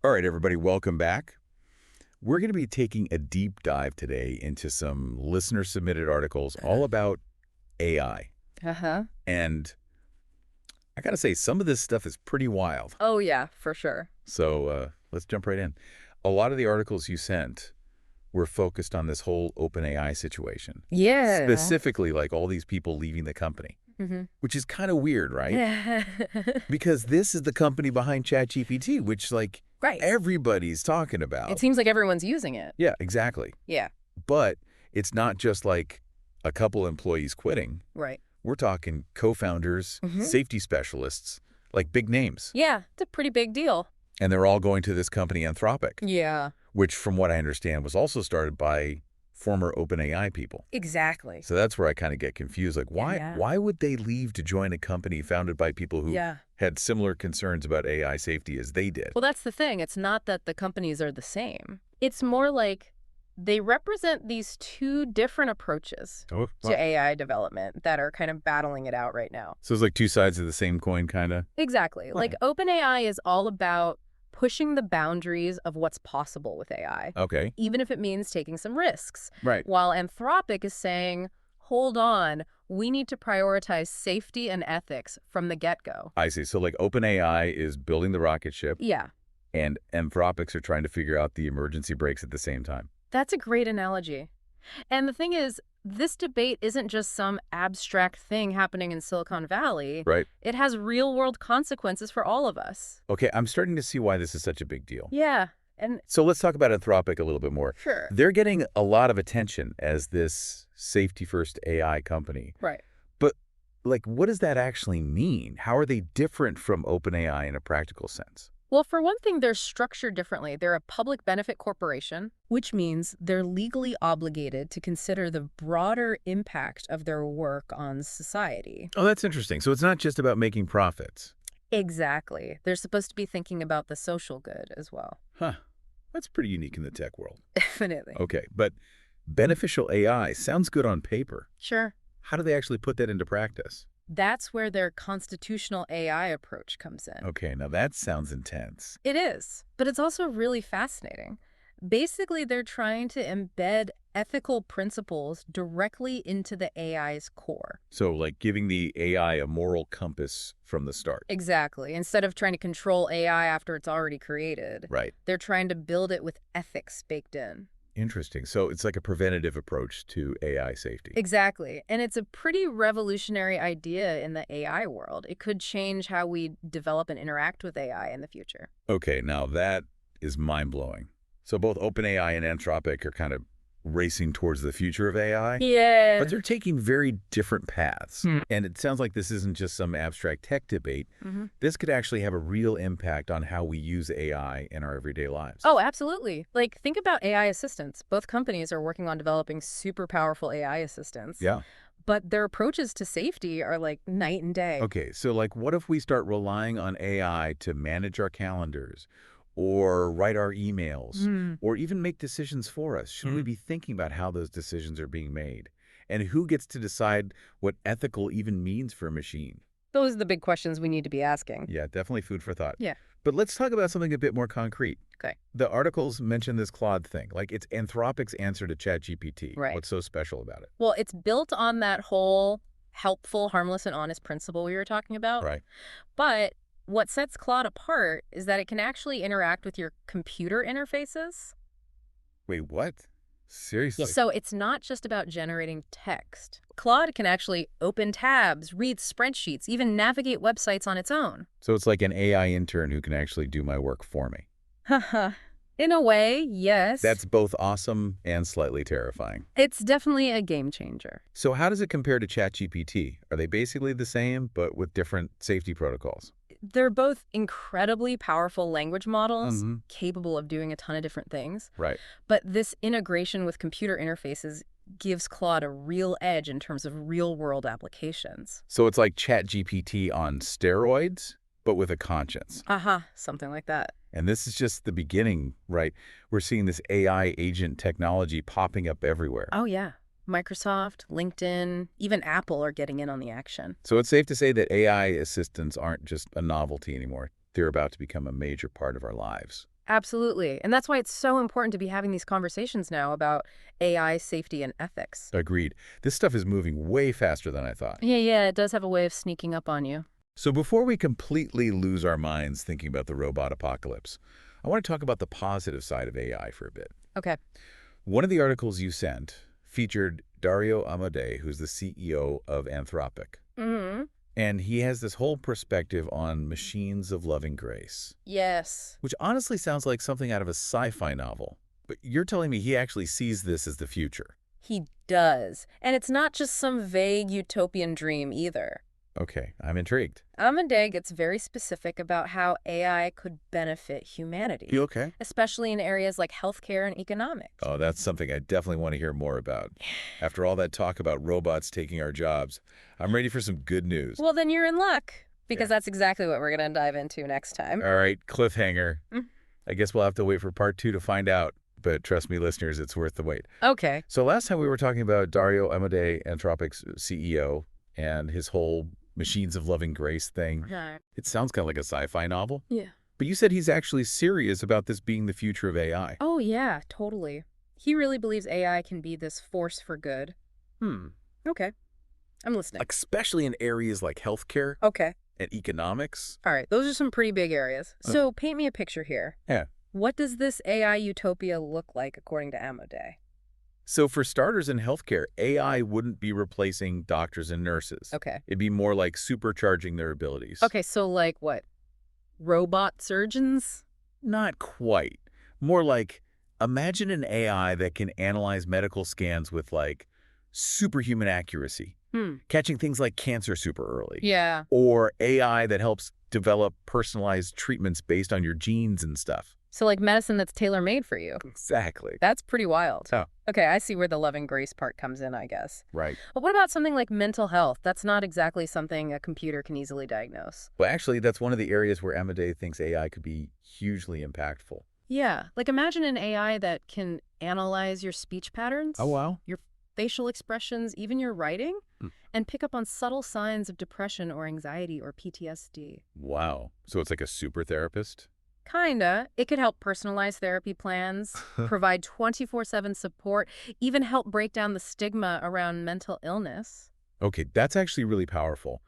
All right, everybody, welcome back. We're going to be taking a deep dive today into some listener-submitted articles all about AI. Uh-huh. And I got to say, some of this stuff is pretty wild. Oh, yeah, for sure. So let's jump right in. A lot of the articles you sent were focused on this whole OpenAI situation. Yeah. Specifically, like all these people leaving the company, which is kind of weird, right? Yeah. Because this is the company behind ChatGPT, which, like, Right. everybody's talking about. It seems like everyone's using it. Yeah, exactly. Yeah. But it's not just like a couple employees quitting. Right. We're talking co-founders, safety specialists, like big names. Yeah, it's a pretty big deal. And they're all going to this company, Anthropic, Yeah. which, from what I understand, was also started by former OpenAI people. Exactly. So that's where I kind of get confused. Like, Yeah. why would they leave to join a company founded by people who had similar concerns about AI safety as they did? Well, that's the thing. It's not that the companies are the same. It's more like they represent these two different approaches to AI development that are kind of battling it out right now. So it's like two sides of the same coin, kind of? Exactly. Like OpenAI is all about pushing the boundaries of what's possible with AI. Okay. Even if it means taking some risks. Right. While Anthropic is saying, hold on, we need to prioritize safety and ethics from the get-go. I see. So like OpenAI is building the rocket ship. Yeah. And Anthropics are trying to figure out the emergency brakes at the same time. That's a great analogy. And the thing is, this debate isn't just some abstract thing happening in Silicon Valley. Right. It has real-world consequences for all of us. Okay, I'm starting to see why this is such a big deal. Yeah. And so let's talk about Anthropic a little bit more. Sure. They're getting a lot of attention as this safety-first AI company. Right. But, like, what does that actually mean? How are they different from OpenAI in a practical sense? Well, for one thing, they're structured differently. They're a public benefit corporation, which means they're legally obligated to consider the broader impact of their work on society. Oh, that's interesting. So it's not just about making profits. Exactly. They're supposed to be thinking about the social good as well. Huh. That's pretty unique in the tech world. Definitely. Okay, but beneficial AI sounds good on paper. Sure. How do they actually put that into practice? That's where their constitutional AI approach comes in. Okay, now that sounds intense. It is, but it's also really fascinating. Basically, they're trying to embed ethical principles directly into the AI's core. So, like giving the AI a moral compass from the start. Exactly. Instead of trying to control AI after it's already created. Right. They're trying to build it with ethics baked in. Interesting. So it's like a preventative approach to AI safety. Exactly. And it's a pretty revolutionary idea in the AI world. It could change how we develop and interact with AI in the future. Okay, now that is mind-blowing. So both OpenAI and Anthropic are kind of racing towards the future of AI. Yeah. But they're taking very different paths. And it sounds like this isn't just some abstract tech debate. This could actually have a real impact on how we use AI in our everyday lives. Oh, absolutely. Like, think about AI assistants. Both companies are working on developing super powerful AI assistants. Yeah. But their approaches to safety are like night and day. Okay, so like what if we start relying on AI to manage our calendars or write our emails or even make decisions for us? Should we be thinking about how those decisions are being made? And who gets to decide what ethical even means for a machine? Those are the big questions we need to be asking. Yeah, definitely food for thought. Yeah. But let's talk about something a bit more concrete. Okay. The articles mention this Claude thing. Like, it's Anthropic's answer to ChatGPT. Right. What's so special about it? Well, it's built on that whole helpful, harmless, and honest principle we were talking about. Right. But what sets Claude apart is that it can actually interact with your computer interfaces. Wait, what? Seriously? So it's not just about generating text. Claude can actually open tabs, read spreadsheets, even navigate websites on its own. So it's like an AI intern who can actually do my work for me. Haha. In a way, yes. That's both awesome and slightly terrifying. It's definitely a game changer. So how does it compare to ChatGPT? Are they basically the same, but with different safety protocols? They're both incredibly powerful language models, capable of doing a ton of different things. Right. But this integration with computer interfaces gives Claude a real edge in terms of real-world applications. So it's like ChatGPT on steroids, but with a conscience. Something like that. And this is just the beginning, right? We're seeing this AI agent technology popping up everywhere. Oh, yeah. Microsoft, LinkedIn, even Apple are getting in on the action. So it's safe to say that AI assistants aren't just a novelty anymore. They're about to become a major part of our lives. Absolutely. And that's why it's so important to be having these conversations now about AI safety and ethics. Agreed. This stuff is moving way faster than I thought. Yeah, it does have a way of sneaking up on you. So before we completely lose our minds thinking about the robot apocalypse, I want to talk about the positive side of AI for a bit. Okay. One of the articles you sent featured Dario Amodei, who's the CEO of Anthropic. Mm-hmm. And he has this whole perspective on machines of loving grace, Yes. which honestly sounds like something out of a sci-fi novel. But you're telling me he actually sees this as the future. He does. And it's not just some vague utopian dream either. Okay, I'm intrigued. Amodei gets very specific about how AI could benefit humanity. You okay? Especially in areas like healthcare and economics. Oh, that's something I definitely want to hear more about. After all that talk about robots taking our jobs, I'm ready for some good news. Well, then you're in luck, because that's exactly what we're going to dive into next time. All right, cliffhanger. I guess we'll have to wait for part 2 to find out. But trust me, listeners, it's worth the wait. Okay. So last time we were talking about Dario Amodei, Anthropic's CEO, and his whole machines of loving grace thing. Right. It sounds kind of like a sci-fi novel. Yeah. But you said he's actually serious about this being the future of AI. Oh, yeah, totally. He really believes AI can be this force for good. Okay. I'm listening. Especially in areas like healthcare Okay. and economics. All right. Those are some pretty big areas. So paint me a picture here. Yeah. What does this AI utopia look like according to Amodei? So for starters in healthcare, AI wouldn't be replacing doctors and nurses. Okay. It'd be more like supercharging their abilities. Okay, so like what? Robot surgeons? Not quite. More like, imagine an AI that can analyze medical scans with like superhuman accuracy, catching things like cancer super early. Yeah. Or AI that helps develop personalized treatments based on your genes and stuff. So like medicine that's tailor-made for you. Exactly. That's pretty wild. Oh. Okay, I see where the loving grace part comes in, I guess. Right. But what about something like mental health? That's not exactly something a computer can easily diagnose. Well, actually, that's one of the areas where Amodei thinks AI could be hugely impactful. Yeah, like imagine an AI that can analyze your speech patterns. Oh, wow. Your facial expressions, even your writing, and pick up on subtle signs of depression or anxiety or PTSD. Wow. So it's like a super therapist? Kinda. It could help personalize therapy plans, provide 24/7 support, even help break down the stigma around mental illness. Okay, that's actually really powerful.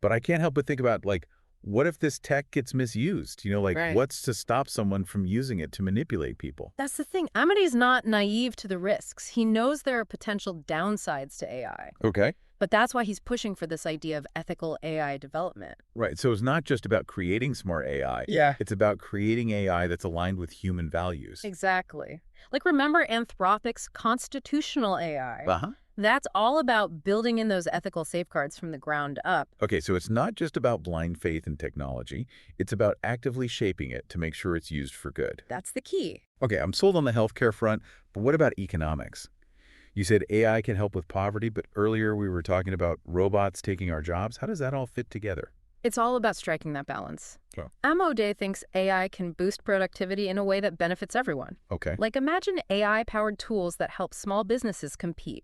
But I can't help but think about, like, what if this tech gets misused? You know, like, Right. what's to stop someone from using it to manipulate people? That's the thing. Amodei's not naive to the risks. He knows there are potential downsides to AI. Okay. But that's why he's pushing for this idea of ethical AI development. Right, so it's not just about creating smart AI. Yeah. It's about creating AI that's aligned with human values. Exactly. Like, remember Anthropic's constitutional AI? Uh-huh. That's all about building in those ethical safeguards from the ground up. Okay, so it's not just about blind faith in technology. It's about actively shaping it to make sure it's used for good. That's the key. Okay, I'm sold on the healthcare front, but what about economics? You said AI can help with poverty, but earlier we were talking about robots taking our jobs. How does that all fit together? It's all about striking that balance. Oh. Amodei thinks AI can boost productivity in a way that benefits everyone. Okay. Like, imagine AI-powered tools that help small businesses compete,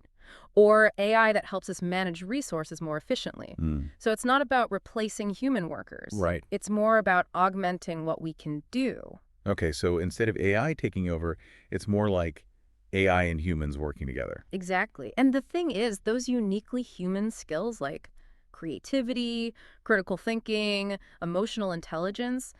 or AI that helps us manage resources more efficiently. So it's not about replacing human workers. Right. It's more about augmenting what we can do. Okay, so instead of AI taking over, it's more like AI and humans working together. Exactly. And the thing is, those uniquely human skills like creativity, critical thinking, emotional intelligence,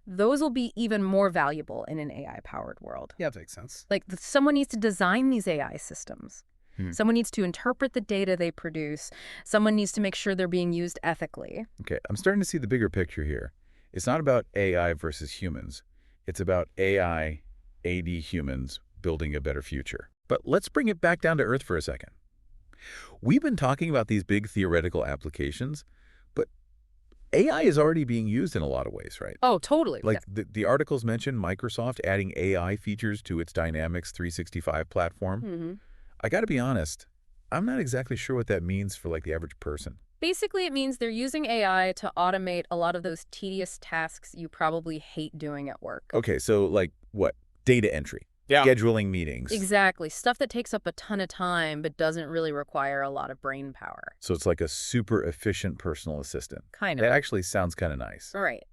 those will be even more valuable in an AI-powered world. Yeah, that makes sense. Like, someone needs to design these AI systems. Someone needs to interpret the data they produce. Someone needs to make sure they're being used ethically. Okay, I'm starting to see the bigger picture here. It's not about AI versus humans. It's about AI, AD humans, building a better future. But let's bring it back down to earth for a second. We've been talking about these big theoretical applications, but AI is already being used in a lot of ways, right? Oh, totally. Like the articles mentioned Microsoft adding AI features to its Dynamics 365 platform. I got to be honest, I'm not exactly sure what that means for like the average person. Basically, it means they're using AI to automate a lot of those tedious tasks you probably hate doing at work. Okay, so like what? Data entry. Yeah. Scheduling meetings. Exactly. Stuff that takes up a ton of time but doesn't really require a lot of brain power. So it's like a super efficient personal assistant. Kind That of. actually sounds kind of nice. Right.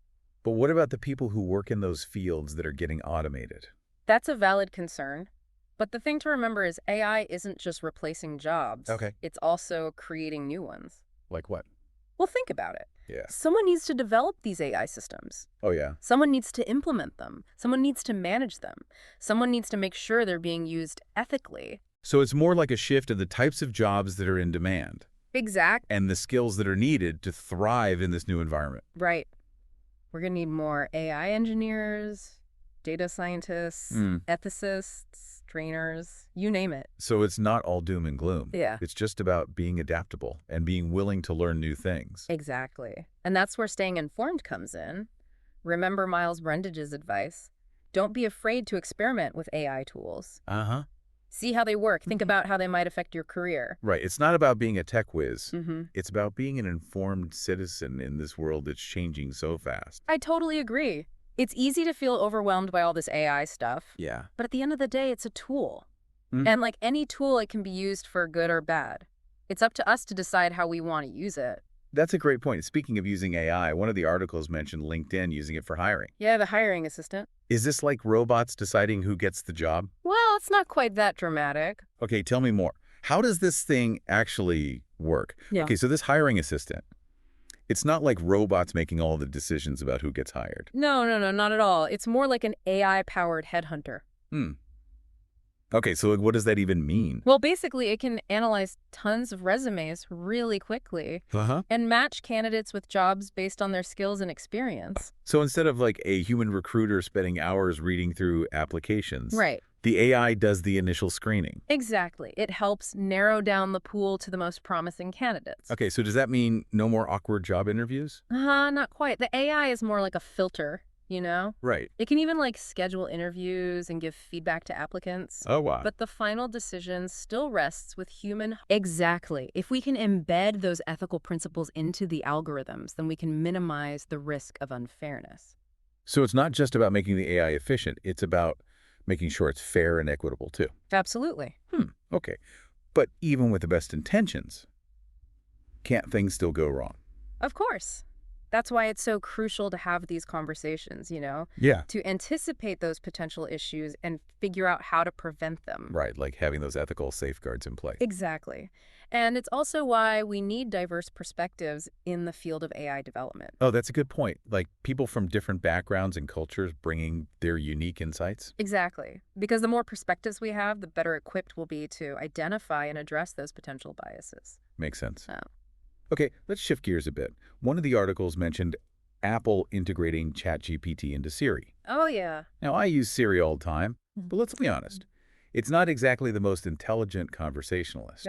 But what about the people who work in those fields that are getting automated? That's a valid concern. But the thing to remember is AI isn't just replacing jobs. Okay. It's also creating new ones. Like what? Well, think about it. Yeah. Someone needs to develop these AI systems. Oh, yeah. Someone needs to implement them. Someone needs to manage them. Someone needs to make sure they're being used ethically. So it's more like a shift of the types of jobs that are in demand Exact. and the skills that are needed to thrive in this new environment. Right. We're going to need more AI engineers, data scientists, ethicists, trainers, you name it. So it's not all doom and gloom. Yeah. It's just about being adaptable and being willing to learn new things. Exactly. And that's where staying informed comes in. Remember Miles Brendage's advice. Don't be afraid to experiment with AI tools. Uh-huh. See how they work. Think about how they might affect your career. Right. It's not about being a tech whiz. Mm-hmm. It's about being an informed citizen in this world that's changing so fast. I totally agree. It's easy to feel overwhelmed by all this AI stuff. Yeah. But at the end of the day, it's a tool. Mm. And like any tool, it can be used for good or bad. It's up to us to decide how we want to use it. That's a great point. Speaking of using AI, one of the articles mentioned LinkedIn using it for hiring. Yeah, the hiring assistant. Is this like robots deciding who gets the job? Well, it's not quite that dramatic. Okay, tell me more. How does this thing actually work? Yeah. Okay, so this hiring assistant, it's not like robots making all the decisions about who gets hired. No, not at all. It's more like an AI-powered headhunter. Okay, so what does that even mean? Well, basically, it can analyze tons of resumes really quickly Uh-huh. and match candidates with jobs based on their skills and experience. So instead of like a human recruiter spending hours reading through applications, Right. the AI does the initial screening. Exactly. It helps narrow down the pool to the most promising candidates. Okay, so does that mean no more awkward job interviews? Not quite. The AI is more like a filter, you know? Right. It can even like schedule interviews and give feedback to applicants. Oh, wow. But the final decision still rests with human. Exactly. If we can embed those ethical principles into the algorithms, then we can minimize the risk of unfairness. So it's not just about making the AI efficient, it's about making sure it's fair and equitable too. Absolutely. Okay. But even with the best intentions, can't things still go wrong? Of course. That's why it's so crucial to have these conversations, you know? Yeah. To anticipate those potential issues and figure out how to prevent them. Right, like having those ethical safeguards in place. Exactly. And it's also why we need diverse perspectives in the field of AI development. Oh, that's a good point. Like people from different backgrounds and cultures bringing their unique insights. Exactly. Because the more perspectives we have, the better equipped we'll be to identify and address those potential biases. Makes sense. Oh. Okay, let's shift gears a bit. One of the articles mentioned Apple integrating ChatGPT into Siri. Oh, yeah. Now, I use Siri all the time, but let's be honest. It's not exactly the most intelligent conversationalist.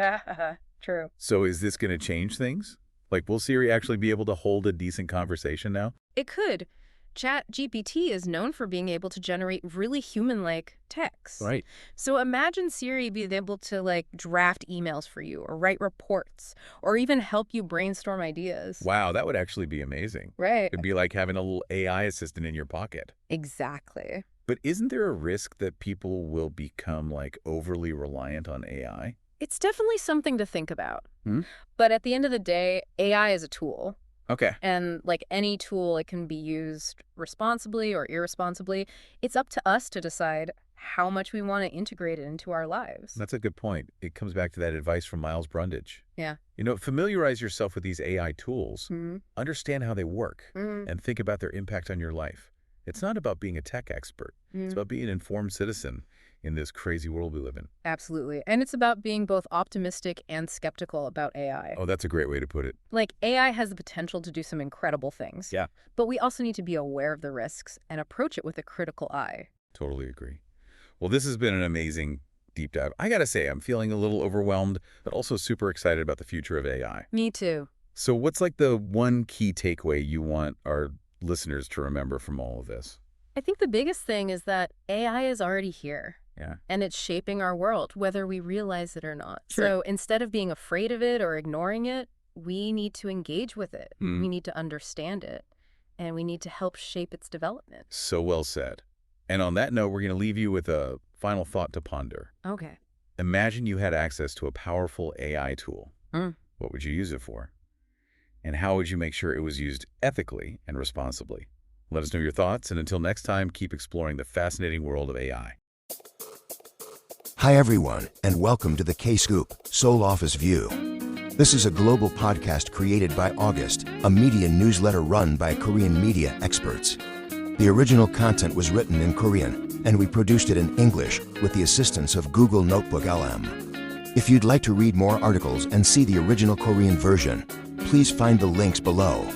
True. So is this going to change things? Like, will Siri actually be able to hold a decent conversation now? It could. ChatGPT is known for being able to generate really human-like text. Right. So imagine Siri being able to like draft emails for you or write reports or even help you brainstorm ideas. Wow, that would actually be amazing. Right. It'd be like having a little AI assistant in your pocket. Exactly. But isn't there a risk that people will become like overly reliant on AI? It's definitely something to think about. But at the end of the day, AI is a tool. Okay. And like any tool, it can be used responsibly or irresponsibly. It's up to us to decide how much we want to integrate it into our lives. That's a good point. It comes back to that advice from Miles Brundage. Yeah. You know, familiarize yourself with these AI tools, understand how they work, and think about their impact on your life. It's not about being a tech expert. It's about being an informed citizen in this crazy world we live in. Absolutely. And it's about being both optimistic and skeptical about AI. Oh, that's a great way to put it. Like, AI has the potential to do some incredible things. Yeah. But we also need to be aware of the risks and approach it with a critical eye. Totally agree. Well, this has been an amazing deep dive. I gotta say, I'm feeling a little overwhelmed, but also super excited about the future of AI. Me too. So what's like the one key takeaway you want our listeners to remember from all of this? I think the biggest thing is that AI is already here. Yeah. And it's shaping our world, whether we realize it or not. Sure. So instead of being afraid of it or ignoring it, we need to engage with it. We need to understand it. And we need to help shape its development. So well said. And on that note, we're going to leave you with a final thought to ponder. Okay. Imagine you had access to a powerful AI tool. What would you use it for? And how would you make sure it was used ethically and responsibly? Let us know your thoughts, and until next time, keep exploring the fascinating world of AI. Hi everyone, and welcome to the K-Scoop, Seoul Office View. This is a global podcast created by August, a media newsletter run by Korean media experts. The original content was written in Korean, and we produced it in English with the assistance of Google Notebook LM. If you'd like to read more articles and see the original Korean version, please find the links below.